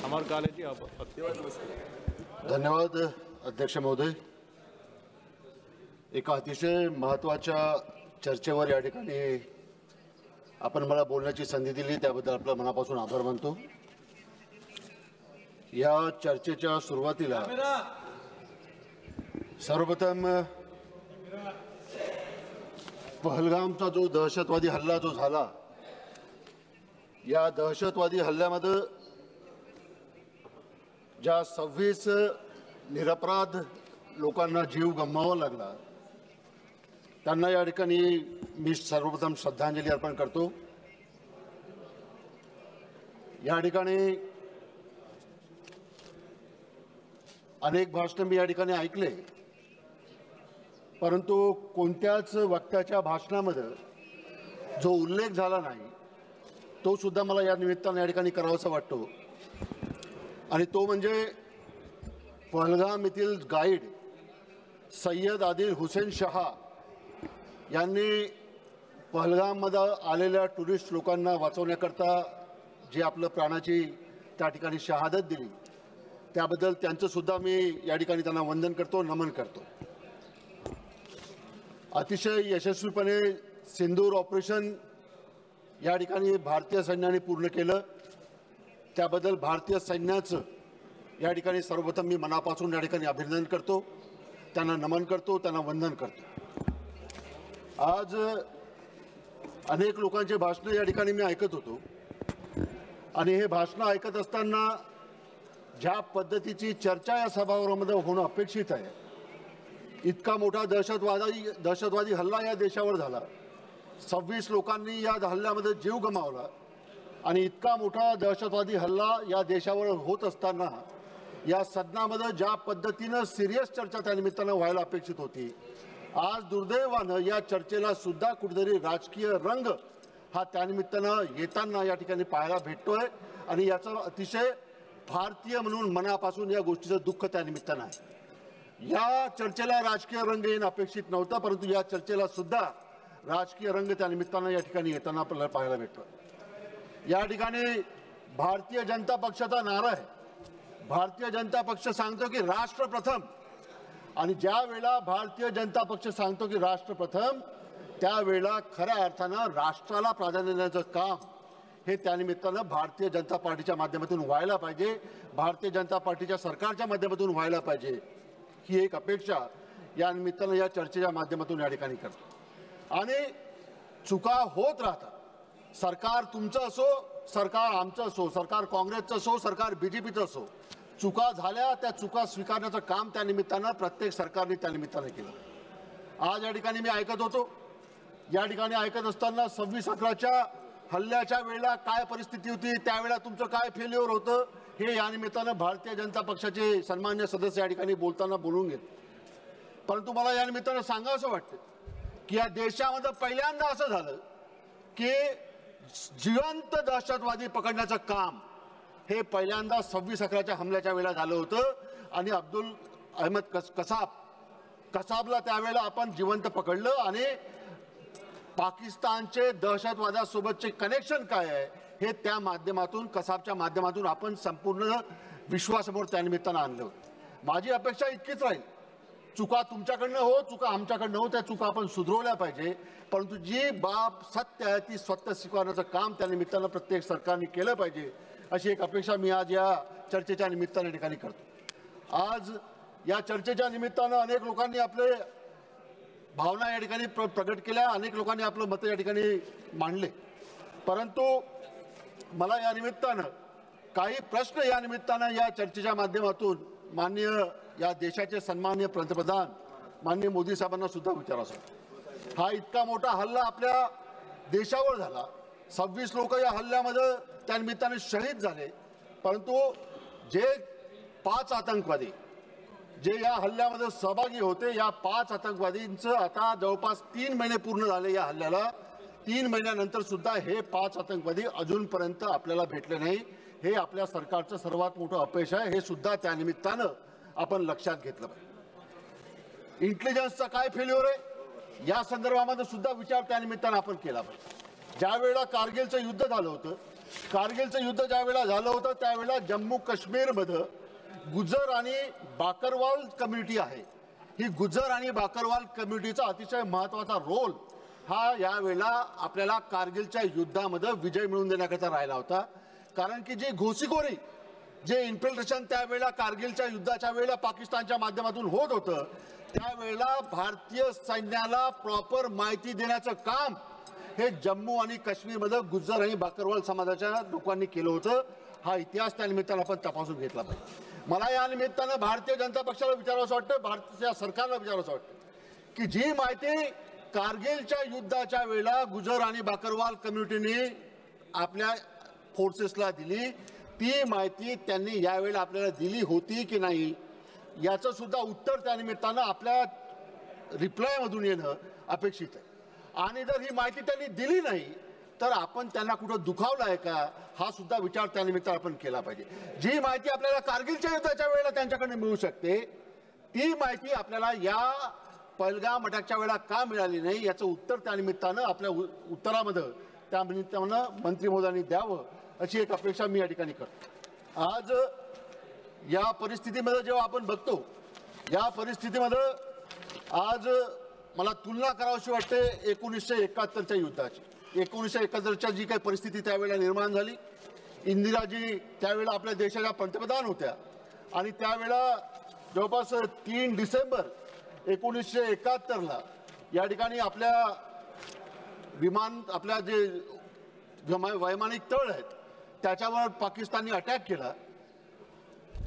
আমার কালেজি धन्यवाद अध्यक्ष महोदय. एका अतिशय महत्त्वाच्या चर्चेवर या ठिकाणी आपण मला बोलण्याची संधी दिली त्याबद्दल आपल्या मनापासून आभार मानतो. या चर्चेच्या सुरुवातीला सर्वप्रथम पहलगामचा जो दहशतवादी हल्ला जो झाला, या दहशतवादी हल्ल्यामध्ये ज्या 26 निरपराध लोकांना जीव गमवावा लागला त्यांना या ठिकाणी मी सर्वप्रथम श्रद्धांजली अर्पण करतो. या ठिकाणी अनेक भाषणे मी या ठिकाणी ऐकले, परंतु कोणत्याच वक्त्याच्या भाषणामध्ये जो उल्लेख झाला नाही तो सुद्धा मला या निमित्ताने या ठिकाणी करावासा वाटतो. आणि तो म्हणजे पहलगाम येथील गाईड सय्यद आदिल हुसेन शाह यांनी पहलगाममध्ये आलेल्या टुरिस्ट लोकांना वाचवण्याकरता जे आपलं प्राणाची त्या ठिकाणी शहादत दिली त्याबद्दल त्यांचं सुद्धा मी या ठिकाणी त्यांना वंदन करतो, नमन करतो. अतिशय यशस्वीपणे सिंदूर ऑपरेशन या ठिकाणी भारतीय सैन्याने पूर्ण केलं, त्याबद्दल भारतीय सैन्याचं या ठिकाणी सर्वप्रथम मी मनापासून या ठिकाणी अभिनंदन करतो, त्यांना नमन करतो, त्यांना वंदन करतो. आज अनेक लोकांचे भाषणं या ठिकाणी मी ऐकत होतो आणि हे भाषणं ऐकत असताना ज्या पद्धतीची चर्चा या सभागृहामध्ये होणं अपेक्षित आहे, इतका मोठा दहशतवादी हल्ला या देशावर झाला, 26 लोकांनी या हल्ल्यामध्ये जीव गमावला आणि इतका मोठा दहशतवादी हल्ला या देशावर होत असताना या सदनामध्ये ज्या पद्धतीनं सिरियस चर्चा त्या निमित्तानं व्हायला अपेक्षित होती, आज दुर्दैवानं या चर्चेला सुद्धा कुठेतरी राजकीय रंग हा त्यानिमित्तानं येताना या ठिकाणी पाहायला भेटतोय आणि याचं अतिशय भारतीय म्हणून मनापासून या गोष्टीचं दुःख त्या निमित्तानं आहे. या चर्चेला राजकीय रंग येणं अपेक्षित नव्हतं, परंतु या चर्चेला सुद्धा राजकीय रंग त्या निमित्तानं या ठिकाणी येताना आपल्याला पाहायला भेटतोय. या ठिकाणी भारतीय जनता पक्षाचा नारा आहे. भारतीय जनता पक्ष सांगतो की राष्ट्र प्रथम, आणि ज्या वेळेला भारतीय जनता पक्ष सांगतो की राष्ट्र प्रथम त्यावेळेला खऱ्या अर्थानं राष्ट्राला प्राधान्य देण्याचं काम हे त्यानिमित्तानं भारतीय जनता पार्टीच्या माध्यमातून व्हायला पाहिजे, भारतीय जनता पार्टीच्या सरकारच्या माध्यमातून व्हायला पाहिजे, ही एक अपेक्षा या निमित्तानं या चर्चेच्या माध्यमातून या ठिकाणी करतो. आणि चुका होत राहतात. सरकार तुमचं असो, सरकार आमचं असो, सरकार काँग्रेसचं असो, सरकार बीजेपीचं असो, चुका झाल्या त्या चुका स्वीकारण्याचं काम त्या निमित्तानं प्रत्येक सरकारने त्या निमित्तानं केलं. आज या ठिकाणी मी ऐकत होतो, या ठिकाणी ऐकत असताना 26/11च्या हल्ल्याच्या वेळेला काय परिस्थिती होती, त्यावेळेला तुमचं काय फेल्युअर होतं हे या निमित्तानं भारतीय जनता पक्षाचे सन्मान्य सदस्य या ठिकाणी बोलताना बोलून घेत. परंतु मला या निमित्तानं सांगावंसं वाटतं की या देशामध्ये पहिल्यांदा असं झालं की जिवंत दहशतवादी पकडण्याचं काम हे पहिल्यांदा 26/11च्या हमल्याच्या वेळेला झालं होतं. आणि अब्दुल अहमद कसाबला त्यावेळेला आपण जिवंत पकडलं आणि पाकिस्तानचे दहशतवादासोबतचे कनेक्शन काय आहे हे त्या माध्यमातून कसाबच्या माध्यमातून आपण संपूर्ण विश्वासमोर त्यानिमित्तानं आणलं. माझी अपेक्षा इतकीच राहील, चुका तुमच्याकडनं हो, चुका आमच्याकडनं हो, त्या चुका आपण सुधारवल्या पाहिजे, परंतु जी बाब सत्य आहे ती सत्य स्वीकारण्याचं काम त्या निमित्तानं प्रत्येक सरकारने केलं पाहिजे, अशी एक अपेक्षा मी आज या चर्चेच्या निमित्ताने ठिकाणी करतो. आज या चर्चेच्या निमित्तानं अनेक लोकांनी आपले भावना या ठिकाणी प्रगट केल्या, अनेक लोकांनी आपलं मत या ठिकाणी मांडले, परंतु मला या निमित्तानं काही प्रश्न या निमित्तानं या चर्चेच्या माध्यमातून माननीय या देशाचे सन्माननीय पंतप्रधान माननीय मोदी साहेबांना सुद्धा विचारायचं. हा इतका मोठा हल्ला आपल्या देशावर झाला, 26 लोक या हल्ल्यामध्ये त्या निमित्ताने शहीद झाले, परंतु जे 5 आतंकवादी जे या हल्ल्यामध्ये सहभागी होते, या 5 आतंकवादींचं आता जवळपास 3 महिने पूर्ण झाले या हल्ल्याला. 3 महिन्यानंतर सुद्धा हे 5 आतंकवादी अजूनपर्यंत आपल्याला भेटले नाही. हे आपल्या सरकारचं सर्वात मोठं अपयश आहे, हे सुद्धा त्या निमित्तानं आपण लक्षात घेतलं पाहिजे. इंटेलिजन्सचा काय फेल्युअर आहे या संदर्भामध्ये सुद्धा विचार त्या निमित्तानं आपण केला पाहिजे. ज्या वेळेला कारगिलचं युद्ध झालं होतं कारगिलचं युद्ध ज्या वेळेला झालं होतं त्यावेळेला जम्मू काश्मीरमध्ये गुजर आणि बाकरवाल कम्युनिटी आहे. ही गुजर आणि बाकरवाल कम्युनिटीचा अतिशय महत्त्वाचा रोल हा यावेळेला आपल्याला कारगिलच्या युद्धामध्ये विजय मिळवून देण्याकरता राहिला होता. कारण की जी घुसखोरी, जे इन्फिल्ट्रेशन त्यावेळेला कारगिलच्या युद्धाच्या वेळेला पाकिस्तानच्या माध्यमातून होत होतं, त्यावेळेला भारतीय सैन्याला प्रॉपर माहिती देण्याचं काम हे जम्मू आणि काश्मीरमध्ये गुज्जर आणि बाकरवाल समाजाच्या लोकांनी केलं होतं. हा इतिहास त्या निमित्तानं आपण तपासून घेतला पाहिजे. मला या निमित्तानं भारतीय जनता पक्षाला विचारावंसं वाटतं, भारतीय सरकारला विचारावंसं वाटतं की जी माहिती कारगिलच्या युद्धाच्या वेळेला गुजर आणि बाकरवाल कम्युनिटीने आपल्या फोर्सेसला दिली, ती माहिती त्यांनी यावेळेला आपल्याला दिली होती की नाही याचं सुद्धा उत्तर त्या निमित्तानं आपल्या रिप्लायमधून येणं अपेक्षित आहे. आणि जर ही माहिती त्यांनी दिली नाही तर आपण त्यांना कुठं दुखावलं आहे का हा सुद्धा विचार त्या निमित्तानं आपण केला पाहिजे. जी माहिती आपल्याला कारगिलच्या युद्धाच्या वेळेला त्यांच्याकडे मिळू शकते ती माहिती आपल्याला या पहलगाम अटॅकच्या वेळेला का मिळाली नाही याचं उत्तर त्या निमित्तानं आपल्या उत्तरामध्ये त्या निमित्तानं मंत्री महोदयांनी द्यावं अशी एक अपेक्षा मी या ठिकाणी करतो. आज या परिस्थितीमध्ये जेव्हा आपण बघतो, या परिस्थितीमध्ये आज मला तुलना करावीशी वाटते 1971च्या युद्धाची. 1971च्या जी काही परिस्थिती त्यावेळेला निर्माण झाली, इंदिराजी त्यावेळेला आपल्या देशाच्या पंतप्रधान होत्या आणि त्यावेळेला जवळपास 3 डिसेंबर 1971ला या ठिकाणी आपल्या जे वैमानिक तळ आहेत त्याच्यावर पाकिस्तानने अटॅक केला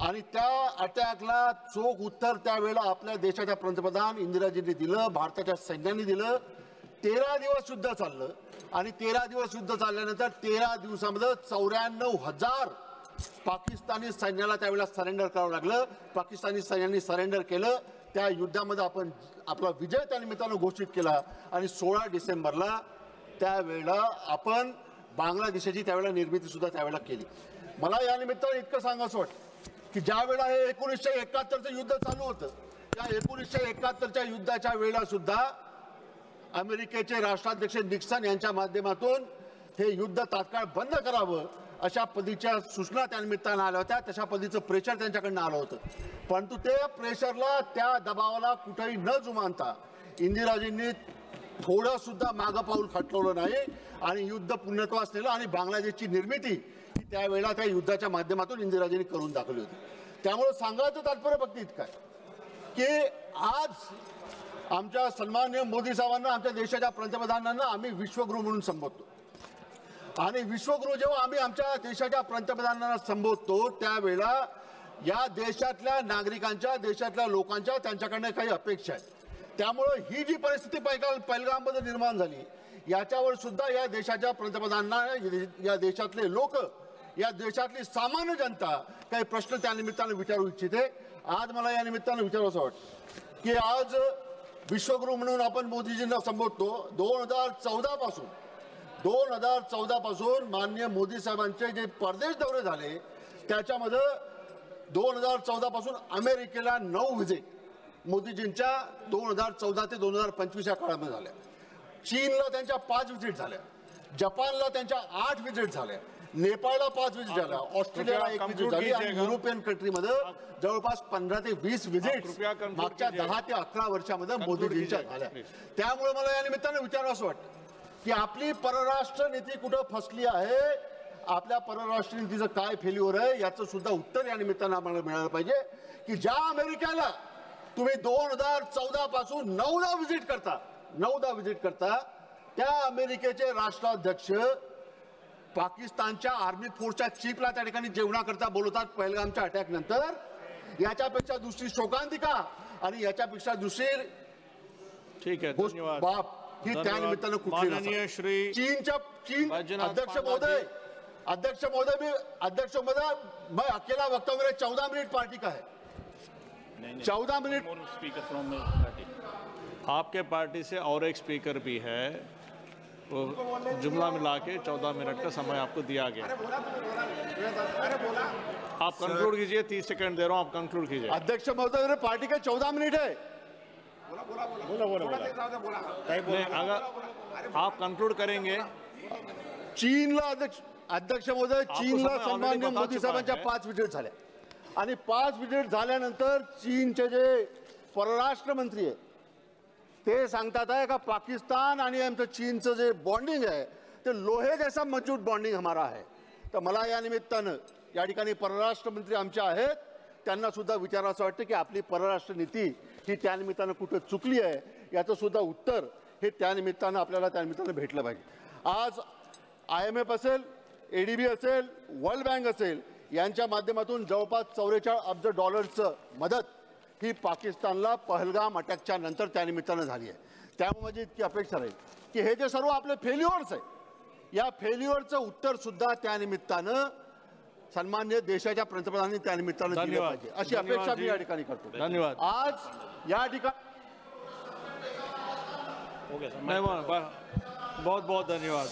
आणि त्या अटॅकला चोख उत्तर त्यावेळेला आपल्या देशाच्या पंतप्रधान इंदिराजींनी दिलं, भारताच्या सैन्याने दिलं. 13 दिवस युद्ध चाललं आणि 13 दिवस युद्ध चालल्यानंतर 13 दिवसामध्ये 94,000 पाकिस्तानी सैन्याला त्यावेळेला सरेंडर करावं लागलं. पाकिस्तानी सैन्याने सरेंडर केलं. त्या युद्धामध्ये आपण आपला विजय त्या निमित्तानं घोषित केला आणि 16 डिसेंबरला त्यावेळेला आपण बांगलादेशाची त्यावेळेला निर्मिती सुद्धा त्यावेळेला केली. मला या निमित्तानं इतकं सांगायचं वाटतं की ज्या वेळेला हे 1971चं युद्ध चालू होतं त्या 1971च्या युद्धाच्या वेळेला सुद्धा अमेरिकेचे राष्ट्राध्यक्ष निक्सन यांच्या माध्यमातून हे युद्ध तात्काळ बंद करावं अशा पद्धतीच्या सूचना त्या निमित्तानं आल्या होत्या. तशा पद्धतीचं प्रेशर त्यांच्याकडनं आलं होतं. परंतु ते प्रेशरला, त्या दबावाला कुठेही न जुमानता इंदिराजींनी थोडं सुद्धा मागं पाऊल खटवलं नाही आणि युद्ध पूर्णत्वास नेलं आणि बांगलादेशची निर्मिती ही त्यावेळेला त्या युद्धाच्या माध्यमातून इंदिराजींनी करून दाखवली होती. त्यामुळे सांगायचं तात्पर्य फक्त इतकं आहे की आज आमच्या सन्माननीय मोदी साहेबांना, आमच्या देशाच्या पंतप्रधानांना आम्ही विश्वगुरू म्हणून संबोधतो आणि विश्वगुरू जेव्हा आम्ही आमच्या देशाच्या पंतप्रधानांना संबोधतो त्यावेळेला या देशातल्या नागरिकांच्या, देशातल्या लोकांच्या त्यांच्याकडनं काही अपेक्षा आहेत. त्यामुळे ही जी परिस्थिती पहलगाममध्ये निर्माण झाली याच्यावर सुद्धा या देशाच्या पंतप्रधानांना, या देशातले लोक, या देशातली सामान्य जनता काही प्रश्न त्या निमित्तानं विचारू इच्छिते. आज मला या निमित्तानं विचारावंसं वाटतं की आज विश्वगुरू म्हणून आपण मोदीजींना संबोधतो. 2014 पासून माननीय मोदी साहेबांचे जे परदेश दौरे झाले त्याच्यामध्ये 2014 पासून अमेरिकेला 9 व्हिजिट मोदीजींच्या 2014 ते 2025 या काळामध्ये झाल्या. चीनला त्यांच्या 5 व्हिजिट झाल्या, जपानला त्यांच्या 8 व्हिजिट झाल्या, नेपाळला 5 व्हिजिट झाल्या, ऑस्ट्रेलियाला 1 व्हिजिट झाली आणि युरोपियन कंट्रीमध्ये जवळपास 15 ते 20 व्हिजिट मागच्या 10 ते 11 वर्षामध्ये मोदीजींच्या झाल्या. त्यामुळे मला या निमित्तानं विचारावं असं वाटतं की आपली परराष्ट्र नीती कुठं फसली आहे, आपल्या परराष्ट्र नीतीचं काय फेल्युअर आहे याचं सुद्धा उत्तर या निमित्तानं आम्हाला मिळालं पाहिजे की ज्या अमेरिकेला तुम्ही 2014 पासून 9दा व्हिजिट करता त्या अमेरिकेचे राष्ट्राध्यक्ष पाकिस्तानच्या आर्मी फोर्सच्या चीफला त्या ठिकाणी जेवणाकरता बोलवतात पहलगामच्या अटॅक नंतर. याच्यापेक्षा दुसरी शोकांतिका आणि याच्यापेक्षा दुसरी ठीक आहे, धन्यवाद बाप ही त्या निमित्तानं कुठली माननीय श्री चीन अध्यक्ष महोदय मैं अकेला वक्ता हूं, मेरे 14 मिनट पार्टी का है. 14 मिनट स्पीकर फ्रॉम आपके पार्टी से और एक स्पीकर भी है, तो जुमला मिला के 14 मिनट का समय आपको दिया गया. आप कंक्लूड कीजिए, 30 सेकंड दे रहा हूं, आप कंक्लूड कीजिए. अध्यक्ष महोदय, मेरे पार्टी के 14 मिनट है. नहीं, अगर आप कंक्लूड करेंगे. चीनला अध्यक्ष अध्यक्ष महोदय, चीनला समय सन्मान्य already बता मोदी चुका साहेबांच्या है। 5 व्हिजिट झाल्या आणि 5 व्हिजिट झाल्यानंतर चीनचे जे परराष्ट्र मंत्री आहे ते सांगतात आहे का पाकिस्तान आणि आमचं चीनचं जे बॉन्डिंग आहे ते लोहे जैसा मजबूत बॉन्डिंग हमारा आहे. तर मला या निमित्तानं या ठिकाणी परराष्ट्र मंत्री आमचे आहेत त्यांना सुद्धा विचारायचं वाटतं की आपली परराष्ट्र नीती ही त्यानिमित्तानं कुठं चुकली आहे याचं सुद्धा उत्तर हे त्यानिमित्तानं आपल्याला त्यानिमित्तानं भेटलं पाहिजे. आज IMF असेल, ADB असेल, वर्ल्ड बँक असेल यांच्या माध्यमातून जवळपास 44 अब्ज डॉलर्सचं मदत ही पाकिस्तानला पहलगाम अटॅकच्या नंतर त्यानिमित्तानं झाली आहे. त्यामुळे माझी इतकी अपेक्षा राहील की हे जे सर्व आपले फेल्युअर्स आहे या फेल्युअरचं उत्तर सुद्धा त्यानिमित्तानं सन्मान्य देशाच्या पंतप्रधानांनी त्यानिमित्तानं दिलं धन्यवाद. पाहिजे अशी धन्यवाद अपेक्षा मी जी. या ठिकाणी करतो. धन्यवाद. आज या ठिकाणी बहुत बहुत धन्यवाद.